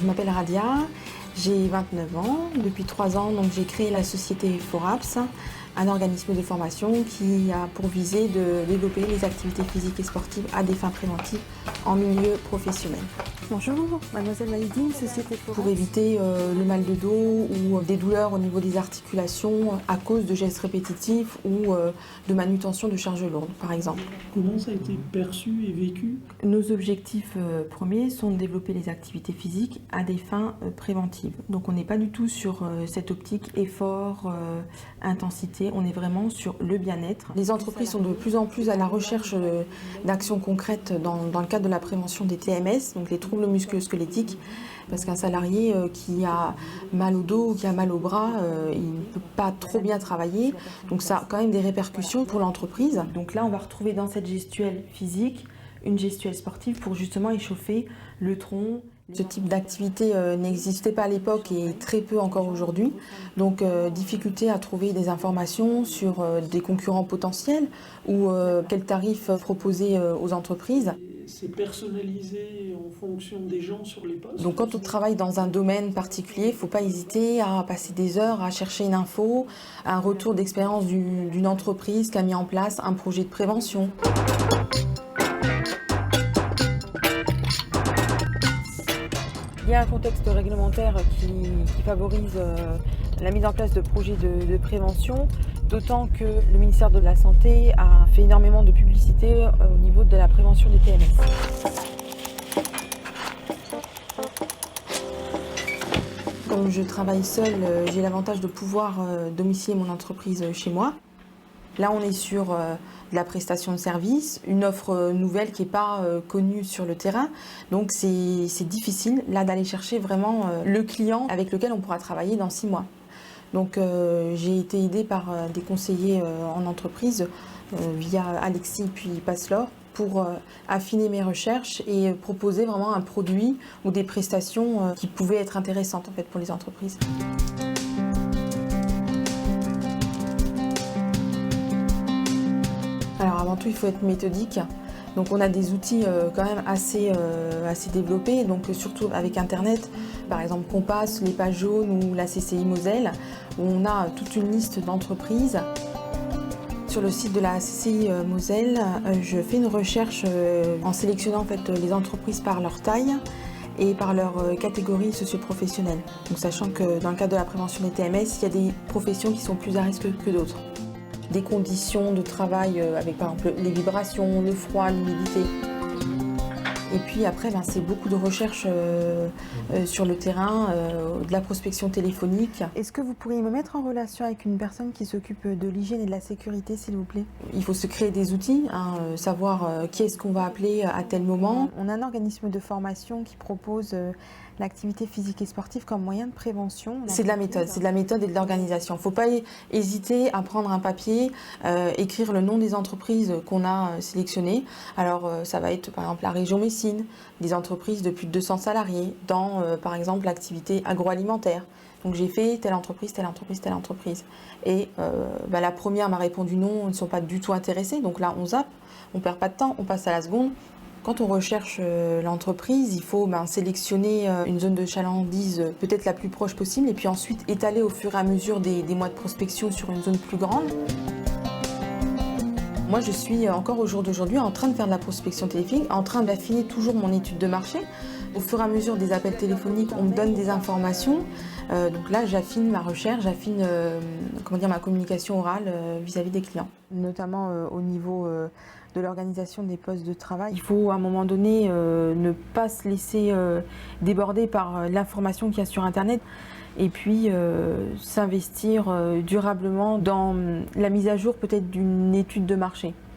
Je m'appelle Radia, j'ai 29 ans. Depuis 3 ans, j'ai créé la société Foraps, un organisme de formation qui a pour visée de développer les activités physiques et sportives à des fins préventives en milieu professionnel. Bonjour, mademoiselle Maïdine, société Foraps. Pour éviter le mal de dos ou des douleurs au niveau des articulations à cause de gestes répétitifs ou de manutention de charges lourdes, par exemple. Comment ça a été perçu et vécu? Nos objectifs premiers sont de développer les activités physiques à des fins préventives. Donc on n'est pas du tout sur cette optique effort, intensité, on est vraiment sur le bien-être. Les entreprises sont de plus en plus à la recherche d'actions concrètes dans le cadre de la prévention des TMS, donc les troubles musculo-squelettiques, parce qu'un salarié qui a mal au dos ou qui a mal au bras, il ne peut pas trop bien travailler, donc ça a quand même des répercussions pour l'entreprise. Donc là on va retrouver dans cette gestuelle physique une gestuelle sportive pour justement échauffer le tronc. Ce type d'activité n'existait pas à l'époque et très peu encore aujourd'hui. Donc difficulté à trouver des informations sur des concurrents potentiels ou quels tarifs proposer aux entreprises. C'est personnalisé en fonction des gens sur les postes. Donc quand on travaille dans un domaine particulier, il ne faut pas hésiter à passer des heures à chercher une info, un retour d'expérience d'une entreprise qui a mis en place un projet de prévention. Il y a un contexte réglementaire qui favorise la mise en place de projets de prévention, d'autant que le ministère de la Santé a fait énormément de publicité au niveau de la prévention des TMS. Comme je travaille seule, j'ai l'avantage de pouvoir domicilier mon entreprise chez moi. Là, on est sur de la prestation de service, une offre nouvelle qui n'est pas connue sur le terrain. Donc, c'est difficile là d'aller chercher vraiment le client avec lequel on pourra travailler dans 6 mois. Donc, j'ai été aidée par des conseillers en entreprise via Alexis puis Passelor pour affiner mes recherches et proposer vraiment un produit ou des prestations qui pouvaient être intéressantes en fait, pour les entreprises. Alors avant tout, il faut être méthodique. Donc on a des outils quand même assez développés, donc surtout avec Internet, par exemple Compass, les pages jaunes ou la CCI Moselle, où on a toute une liste d'entreprises. Sur le site de la CCI Moselle, je fais une recherche en sélectionnant en fait, les entreprises par leur taille et par leur catégorie socio-professionnelle. Donc sachant que dans le cadre de la prévention des TMS, il y a des professions qui sont plus à risque que d'autres. Des conditions de travail avec par exemple les vibrations, le froid, l'humidité. Et puis après, c'est beaucoup de recherches sur le terrain, de la prospection téléphonique. Est-ce que vous pourriez me mettre en relation avec une personne qui s'occupe de l'hygiène et de la sécurité, s'il vous plaît? Il faut se créer des outils, savoir qui est-ce qu'on va appeler à tel moment. On a un organisme de formation qui propose l'activité physique et sportive comme moyen de prévention. C'est de la méthode et de l'organisation. Il ne faut pas hésiter à prendre un papier, écrire le nom des entreprises qu'on a sélectionnées. Alors ça va être par exemple la région Messine, des entreprises de plus de 200 salariés dans par exemple l'activité agroalimentaire. Donc j'ai fait telle entreprise, telle entreprise, telle entreprise. Et la première m'a répondu non, ils ne sont pas du tout intéressés. Donc là on zappe, on ne perd pas de temps, on passe à la seconde. Quand on recherche l'entreprise, il faut sélectionner une zone de chalandise peut-être la plus proche possible et puis ensuite étaler au fur et à mesure des mois de prospection sur une zone plus grande. Moi, je suis encore au jour d'aujourd'hui en train de faire de la prospection téléphonique, en train d'affiner toujours mon étude de marché. Au fur et à mesure des appels téléphoniques, on me donne des informations. Donc là, j'affine ma recherche, j'affine ma communication orale vis-à-vis des clients. Notamment au niveau de l'organisation des postes de travail. Il faut à un moment donné ne pas se laisser déborder par l'information qu'il y a sur Internet et puis s'investir durablement dans la mise à jour peut-être d'une étude de marché.